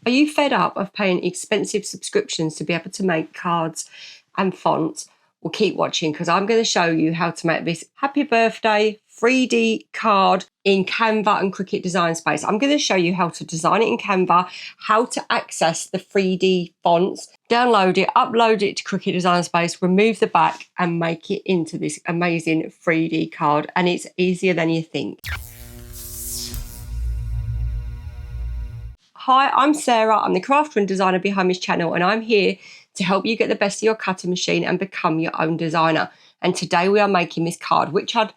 Are you fed up of paying expensive subscriptions to be able to make cards and fonts? Well, keep watching, because I'm going to show you how to make this happy birthday 3D card in Canva and Cricut Design Space. I'm going to show you how to design it in Canva, how to access the 3D fonts, download it, upload it to Cricut Design Space, remove the back and make it into this amazing 3D card. And it's easier than you think. Hi, I'm Sarah. I'm the crafter and designer behind this channel, and I'm here to help you get the best of your cutting machine and become your own designer. And today we are making this card, which I'd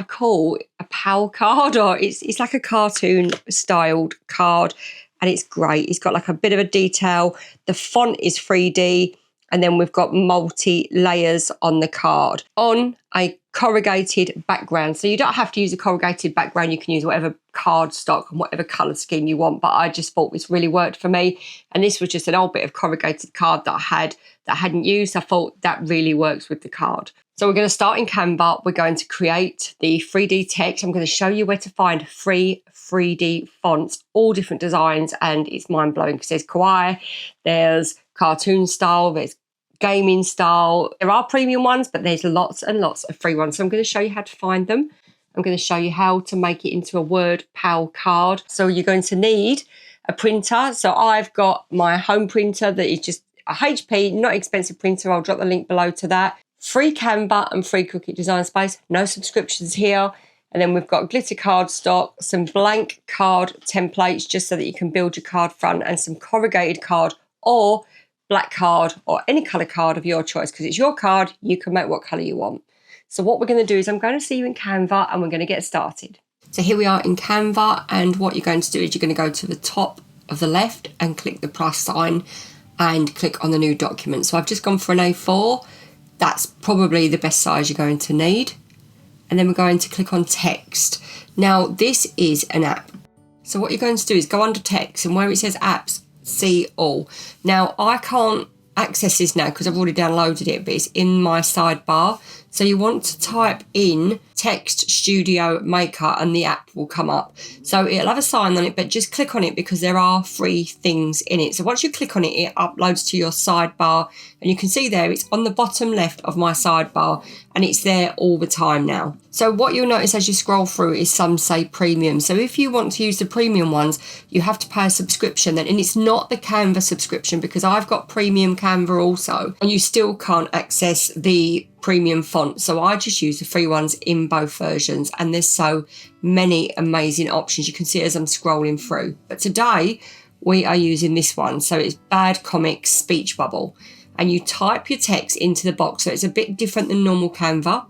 call a PAL card, or it's like a cartoon styled card, and it's great. It's got like a bit of a detail. The font is 3D, and then we've got multi layers on the card on a corrugated background. So you don't have to use a corrugated background. You can use whatever cardstock and whatever colour scheme you want, but I just thought this really worked for me. And this was just an old bit of corrugated card that I hadn't used. I thought that really works with the card. So we're going to start in Canva. We're going to create the 3D text. I'm going to show you where to find free 3D fonts, all different designs, and it's mind-blowing because there's kawaii, there's cartoon style, there's gaming style. There are premium ones, but there's lots and lots of free ones. So I'm going to show you how to find them. I'm going to show you how to make it into a Word PAL card. So you're going to need a printer. So I've got my home printer that is just a HP, not expensive printer. I'll drop the link below to that. Free Canva and free Cricut Design Space. No subscriptions here. And then we've got glitter cardstock, some blank card templates just so that you can build your card front, and some corrugated card or black card or any colour card of your choice, because it's your card. You can make what colour you want. So what we're going to do is I'm going to see you in Canva and we're going to get started. So here we are in Canva, and what you're going to do is you're going to go to the top of the left and click the plus sign and click on the new document. So I've just gone for an A4. That's probably the best size you're going to need. And then we're going to click on text. Now this is an app. So what you're going to do is go under text, and where it says apps, see all. Now I can't access this now because I've already downloaded it, but it's in my sidebar. So you want to type in Text Studio Maker and the app will come up. So it'll have a sign on it, but just click on it because there are free things in it. So once you click on it, it uploads to your sidebar, and you can see there it's on the bottom left of my sidebar, and it's there all the time now. So what you'll notice as you scroll through is some say premium. So if you want to use the premium ones, you have to pay a subscription then, and it's not the Canva subscription because I've got premium Canva also, and you still can't access the premium font. So I just use the free ones in both versions, and there's so many amazing options you can see as I'm scrolling through. But today we are using this one. So it's Bad Comics Speech Bubble, and you type your text into the box. So it's a bit different than normal Canva,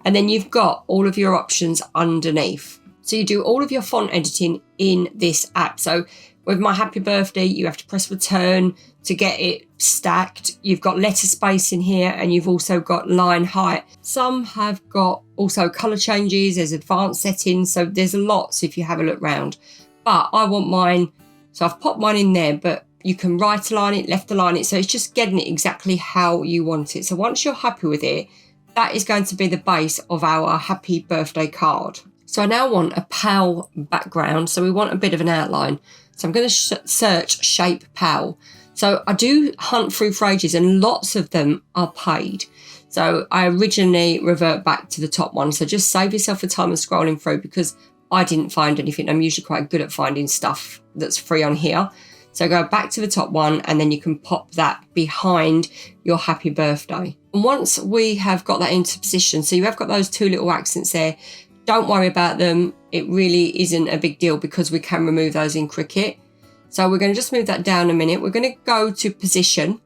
and then you've got all of your options underneath. So you do all of your font editing in this app. So with my happy birthday, you have to press return to get it stacked. You've got letter space in here, and you've also got line height. Some have got also colour changes, there's advanced settings, so there's a lot. So if you have a look round, but I want mine, so I've popped mine in there, but you can right align it, left align it. So it's just getting it exactly how you want it. So once you're happy with it, that is going to be the base of our happy birthday card. So I now want a PAL background. So we want a bit of an outline. So I'm going to search shape PAL. So I do hunt through for ages, and lots of them are paid. So I originally revert back to the top one. So just save yourself the time of scrolling through, because I didn't find anything. I'm usually quite good at finding stuff that's free on here. So go back to the top one, and then you can pop that behind your happy birthday. And once we have got that into position, so you have got those two little accents there, don't worry about them. It really isn't a big deal because we can remove those in Cricut. So we're going to just move that down a minute. We're going to go to position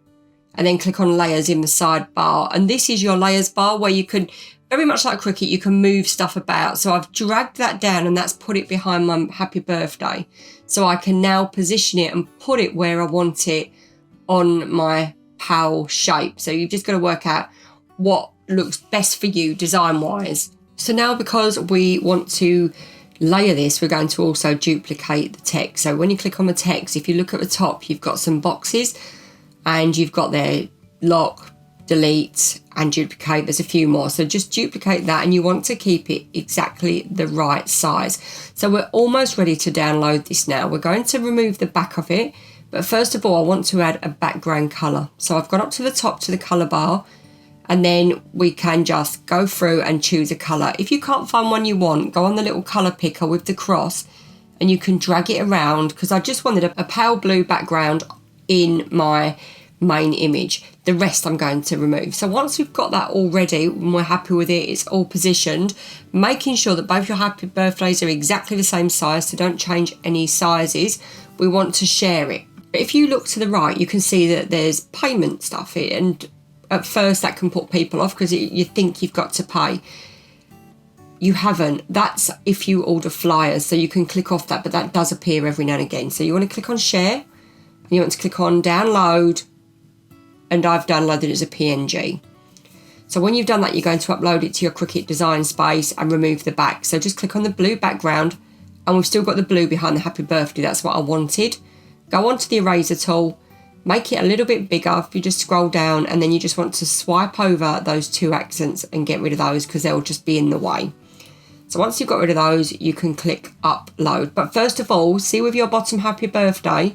and then click on layers in the sidebar. And this is your layers bar where you can, very much like Cricut, you can move stuff about. So I've dragged that down, and that's put it behind my happy birthday. So I can now position it and put it where I want it on my PAL shape. So you've just got to work out what looks best for you design wise. So now, because we want to layer this, we're going to also duplicate the text. So when you click on the text, if you look at the top, you've got some boxes, and you've got there lock, delete and duplicate. There's a few more, so just duplicate that, and you want to keep it exactly the right size. So we're almost ready to download this now. We're going to remove the back of it, But first of all, I want to add a background colour. So I've gone up to the top to the colour bar, and then we can just go through and choose a colour. If you can't find one you want, go on the little colour picker with the cross and you can drag it around, because I just wanted a pale blue background in my main image. The rest I'm going to remove. So once we've got that all ready and we're happy with it, it's all positioned, making sure that both your happy birthdays are exactly the same size, so don't change any sizes. We want to share it. But if you look to the right, you can see that there's payment stuff here, and at first that can put people off because you think you've got to pay. You haven't. That's if you order flyers, so you can click off that, but that does appear every now and again. So you want to click on share, and you want to click on download, and I've downloaded it as a PNG. So when you've done that, you're going to upload it to your Cricut Design Space and remove the back. So just click on the blue background, and we've still got the blue behind the happy birthday. That's what I wanted. Go onto the eraser tool, make it a little bit bigger. If you just scroll down, and then you just want to swipe over those two accents and get rid of those because they'll just be in the way. So once you've got rid of those, you can click upload. But first of all, see with your bottom happy birthday,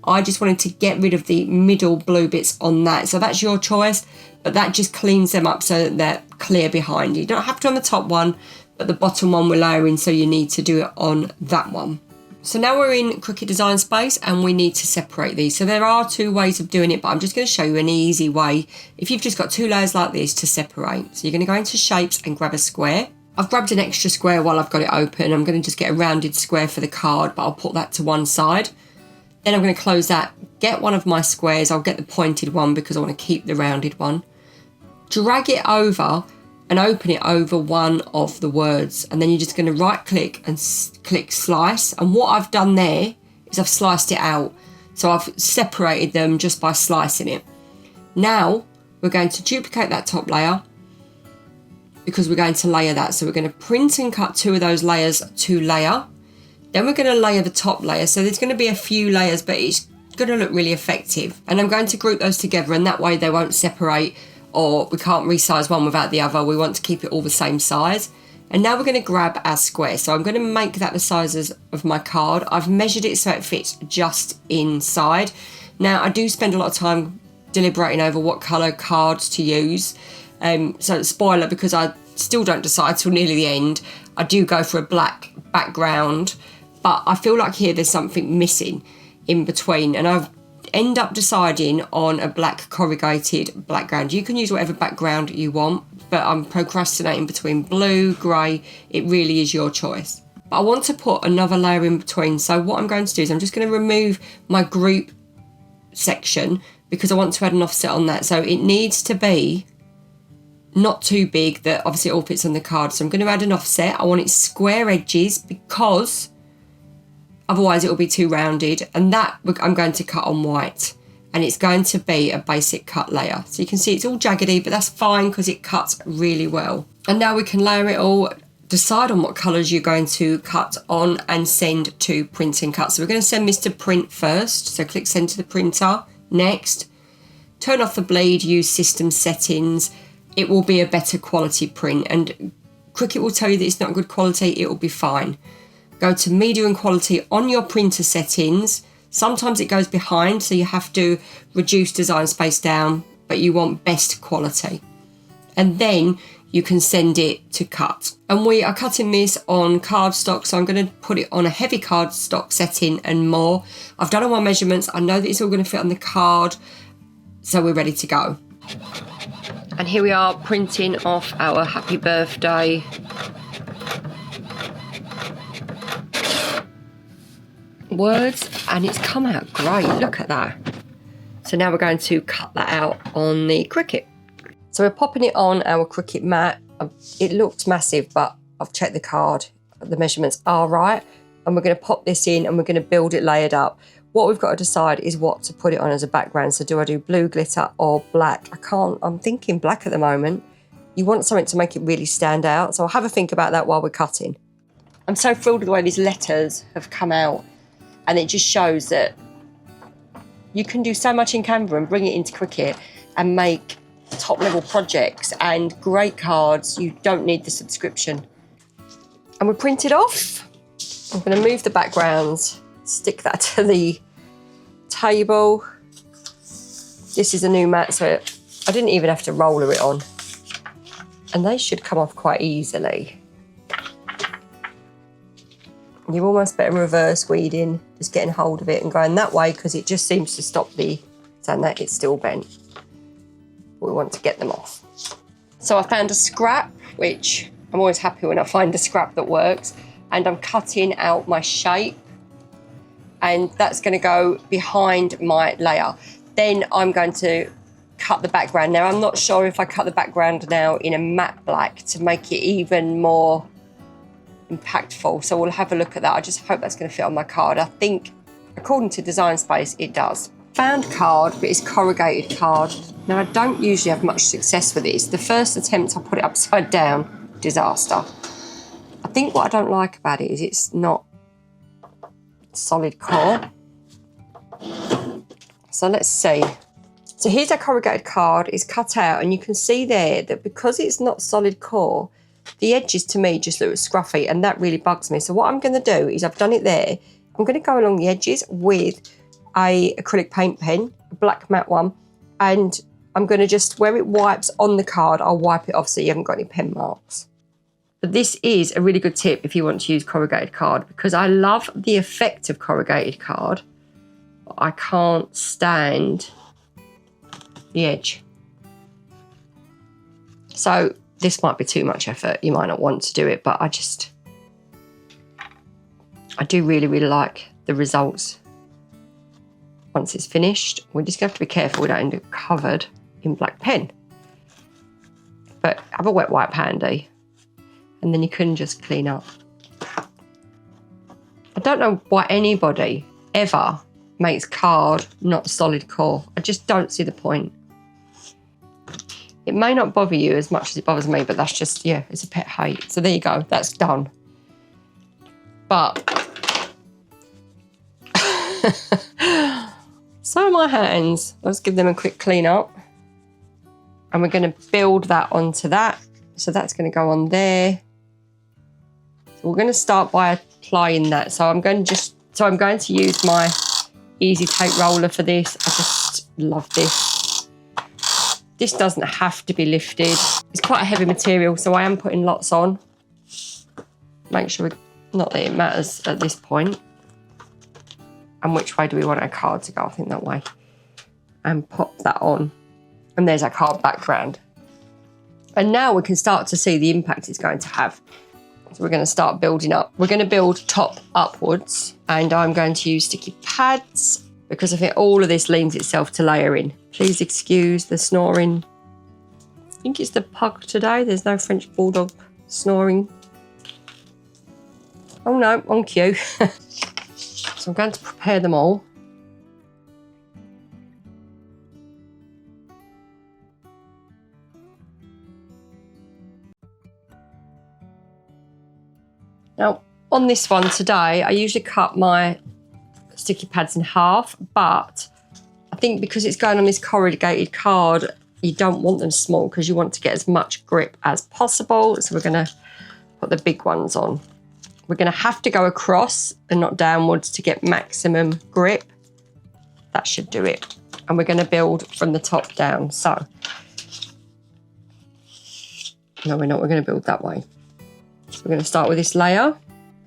I just wanted to get rid of the middle blue bits on that. So that's your choice, but that just cleans them up so that they're clear behind you. You don't have to on the top one, but the bottom one we're layering, so you need to do it on that one. So now we're in Cricut Design Space and we need to separate these. So there are two ways of doing it, but I'm just going to show you an easy way if you've just got two layers like this to separate. So you're going to go into shapes and grab a square. I've grabbed an extra square while I've got it open. I'm going to just get a rounded square for the card, but I'll put that to one side. Then I'm going to close that, get one of my squares. I'll get the pointed one because I want to keep the rounded one. Drag it over and open it over one of the words. And then you're just going to right click and click slice. And what I've done there is I've sliced it out. So I've separated them just by slicing it. Now we're going to duplicate that top layer because we're going to layer that. So we're going to print and cut two of those layers to layer. Then we're going to layer the top layer. So there's going to be a few layers, but it's going to look really effective. And I'm going to group those together, and that way they won't separate, or we can't resize one without the other. We want to keep it all the same size. And now we're going to grab our square. So I'm going to make that the sizes of my card. I've measured it so it fits just inside. Now I do spend a lot of time deliberating over what colour cards to use. So spoiler, because I still don't decide till nearly the end. I do go for a black background, but I feel like here there's something missing in between, and I've end up deciding on a black corrugated background. You can use whatever background you want, but I'm procrastinating between blue, grey. It really is your choice. But I want to put another layer in between. So what I'm going to do is I'm just going to remove my group section because I want to add an offset on that. So it needs to be not too big that obviously it all fits on the card. So I'm going to add an offset. I want it square edges because otherwise it will be too rounded, and that I'm going to cut on white, and it's going to be a basic cut layer. So you can see it's all jaggedy, but that's fine because it cuts really well. And now we can layer it all, decide on what colours you're going to cut on, and send to print and cut. So we're going to send this to print first. So click send to the printer. Next, turn off the bleed, use system settings. It will be a better quality print, and Cricut will tell you that it's not good quality. It will be fine. Go to media and quality on your printer settings. Sometimes it goes behind, so you have to reduce Design Space down, but you want best quality. And then you can send it to cut. And we are cutting this on cardstock, so I'm going to put it on a heavy cardstock setting and more. I've done all my measurements. I know that it's all going to fit on the card, so we're ready to go. And here we are printing off our happy birthday words, and it's come out great. Look at that. So now we're going to cut that out on the Cricut. So we're popping it on our Cricut mat. It looked massive, but I've checked the card. The measurements are right, and we're going to pop this in and we're going to build it layered up. What we've got to decide is what to put it on as a background. So do I do blue glitter or black? I'm thinking black at the moment. You want something to make it really stand out. So I'll have a think about that while we're cutting. I'm so thrilled with the way these letters have come out. And it just shows that you can do so much in Canva and bring it into Cricut and make top level projects and great cards. You don't need the subscription. And we're printed off. I'm going to move the backgrounds, stick that to the table. This is a new mat, so I didn't even have to roller it on. And they should come off quite easily. You're almost better reverse weeding, just getting hold of it and going that way, because it just seems to stop the, saying that it's still bent. We want to get them off. So I found a scrap, which I'm always happy when I find a scrap that works, and I'm cutting out my shape, and that's going to go behind my layer. Then I'm going to cut the background. Now, I'm not sure if I cut the background now in a matte black to make it even more impactful. So we'll have a look at that. I just hope that's going to fit on my card. I think, according to Design Space, it does. Found card, but it's corrugated card. Now, I don't usually have much success with this. The first attempt, I put it upside down, disaster. I think what I don't like about it is it's not solid core. So let's see. So here's our corrugated card. It's cut out, and you can see there that because it's not solid core, the edges to me just look scruffy, and that really bugs me. So what I'm going to do is, I've done it there. I'm going to go along the edges with a acrylic paint pen, a black matte one, and I'm going to just, where it wipes on the card, I'll wipe it off so you haven't got any pen marks. But this is a really good tip if you want to use corrugated card, because I love the effect of corrugated card, but I can't stand the edge. So this might be too much effort. You might not want to do it, but I do really, really like the results once it's finished. We're just going to have to be careful we don't end up covered in black pen. But have a wet wipe handy, and then you can just clean up. I don't know why anybody ever makes card not solid core. I just don't see the point. It may not bother you as much as it bothers me, but that's just, yeah, it's a pet hate. So there you go, that's done. But, so my hands, let's give them a quick clean up. And we're gonna build that onto that. So that's gonna go on there. So we're gonna start by applying that. So I'm going to use my easy tape roller for this. I just love this. This doesn't have to be lifted. It's quite a heavy material, so I am putting lots on. Make sure, not that it matters at this point. And which way do we want our card to go? I think that way. And pop that on. And there's our card background. And now we can start to see the impact it's going to have. So we're going to start building up. We're going to build top upwards, and I'm going to use sticky pads because I think all of this leans itself to layering. Please excuse the snoring. I think it's the pug today. There's no French bulldog snoring. Oh no, on cue. So I'm going to prepare them all. Now, on this one today, I usually cut my sticky pads in half, but I think because it's going on this corrugated card, you don't want them small because you want to get as much grip as possible. So we're going to put the big ones on. We're going to have to go across and not downwards to get maximum grip. That should do it. And we're going to build from the top down. So, no, we're not. We're going to build that way. So we're going to start with this layer.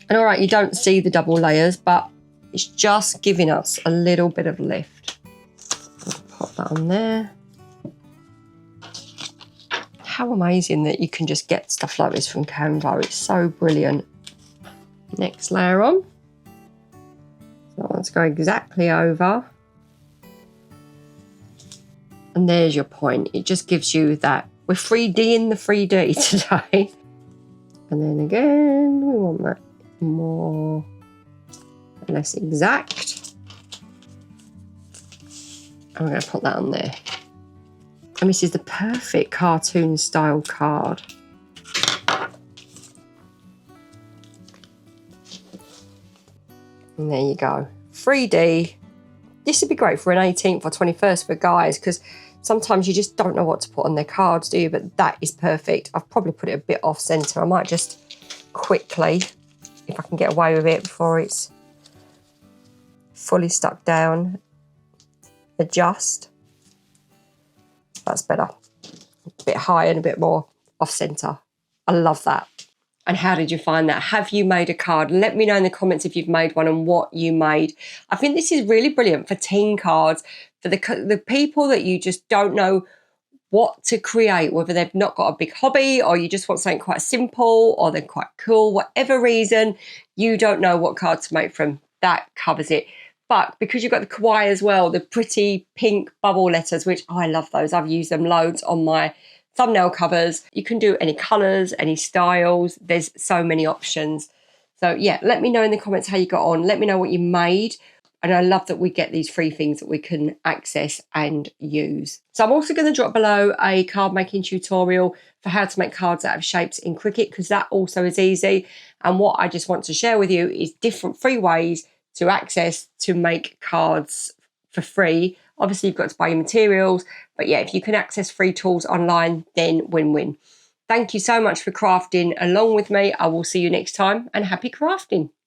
And all right, you don't see the double layers, but it's just giving us a little bit of lift. Pop that on there. How amazing that you can just get stuff like this from Canva. It's so brilliant. Next layer on. So let's go exactly over. And there's your point. It just gives you that. We're 3D'ing the 3D today. And then again, we want that more or less exact. And we're going to put that on there. And this is the perfect cartoon style card. And there you go. 3D. This would be great for an 18th or 21st for guys, because sometimes you just don't know what to put on their cards, do you? But that is perfect. I've probably put it a bit off centre. I might just quickly, if I can get away with it before it's fully stuck down, adjust. That's better. A bit higher and a bit more off center. I love that. And how did you find that? Have you made a card? Let me know in the comments if you've made one and what you made. I think this is really brilliant for teen cards, for the people that you just don't know what to create, whether they've not got a big hobby or you just want something quite simple or they're quite cool, whatever reason, you don't know what card to make from. That covers it. But because you've got the kawaii as well, the pretty pink bubble letters, which I love those. I've used them loads on my thumbnail covers. You can do any colours, any styles. There's so many options. So yeah, let me know in the comments how you got on. Let me know what you made. And I love that we get these free things that we can access and use. So I'm also going to drop below a card making tutorial for how to make cards out of shapes in Cricut, because that also is easy. And what I just want to share with you is different free ways to access to make cards for free. Obviously, you've got to buy your materials. But yeah, if you can access free tools online, then win-win. Thank you so much for crafting along with me. I will see you next time, and happy crafting.